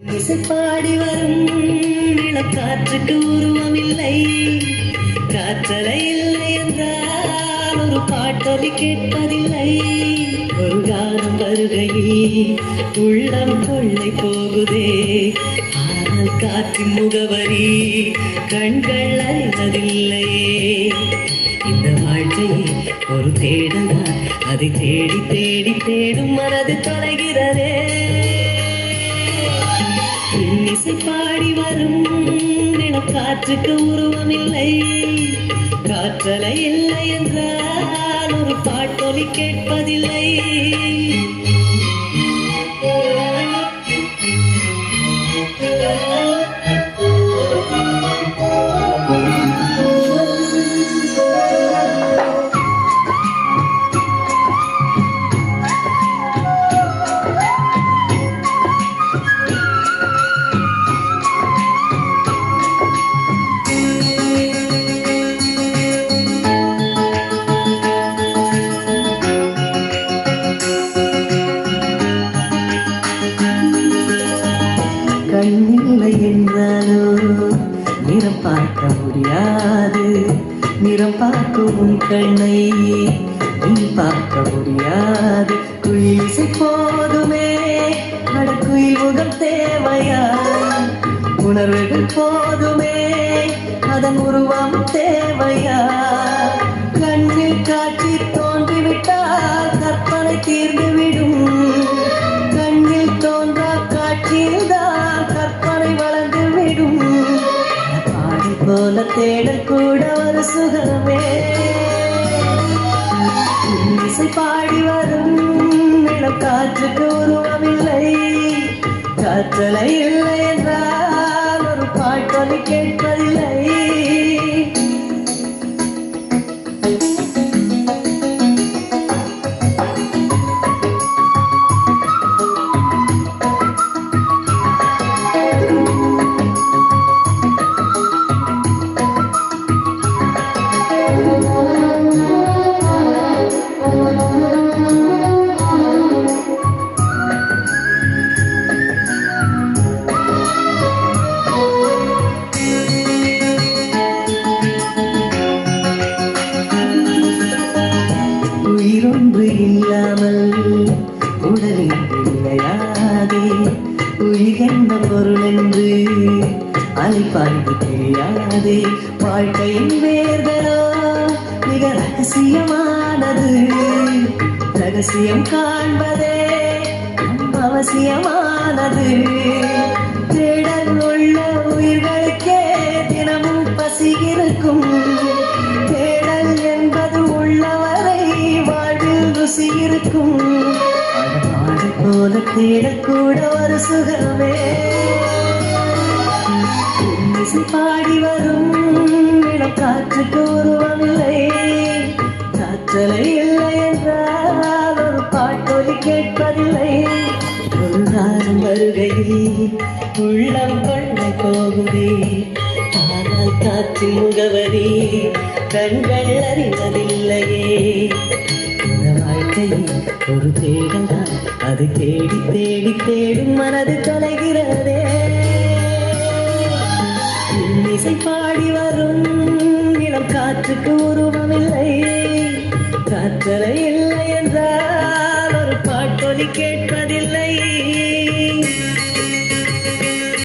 இசைப்பாடி வரும் இளக்காற்றுக்கு உருவமில்லை, காற்றலை இல்லை என்றால் ஒரு பாட்டொலி கேட்பதில்லை. ஒரு காலம் வருகையில் உள்ளம் கொள்ளை போகுதே, ஆனால் காற்றின் முகவரி கண்கள் அறிவதில்லையே. இந்த வாழ்க்கையை ஒரு தேடலாம், அதை தேடி தேடி தேடும் மனது தொலைகிறதே. இசை பாடி வரும் காற்றுக்கு உருவமில்லை, காற்றலை இல்லை என்றால் ஒரு பாட்டொலி கேட்பதில்லை. கண்ணில்லை என்றாலோ நிறம் பார்க்க முடியாது, நிறம் பார்க்கும் கண்ணை நீ பார்க்க முடியாது. குயிலிசை போதுமே, நடக்குயில் முகம் தேவையா? உணர்வுகள் போதுமே, அதன் உருவம் தேவையா? கண்ணில் காட்சி தோன்றிவிட்டால் கற்பனை தீர்ந்துவிடும், கண்ணில் தோன்றா காட்சியில் கற்பனை வளர்ந்து விடும். பாடி போல தேடல் கூட ஒரு சுகமே. இசை பாடி வரும் இளம் காற்றுக்கு உருவமில்லை, காற்றலை இல்லை என்றால் ஒரு பாட்டொலி கேட்பதில்லை. உயிரொன்று இல்லாமல் உடலில் இல்லையாதே, உயிர் என்ன பொருள் என்று அலைப்பாய்ந்து தெரியாதே. வாழ்க்கையின் வேர்களோ மிக ரகசியமானது, ரகசியம் காண்பதே அவசியமானது. தேடல் உள்ள உயிர்களுக்கே தினமும் பசி இருக்கும், தேடல் என்பது உள்ளவரை வாழ்வில் ருசி இருக்கும். பாடு போல தேடக்கூட ஒரு சுகமே. இசை பாடி வரும் இளம் காற்றுக்கு உருவமில்லை, காற்றலை இல்லை என்றால் ஒரு பாட்டொலி கேட்பதில்லை. ஒரு காலம் வருகையில் உள்ளம் கொள்ளை போகுதே, ஆனால் காற்றின் முகவரி கண்கள் அறிவதில்லையே. இந்த வாழ்க்கையை ஒரு தேடலாம், அது தேடி தேடி தேடும் மனது தொலைகிறதே. இசை பாடி வரும் இளம் காற்றுக்கு உருவமில்லை, காற்றலை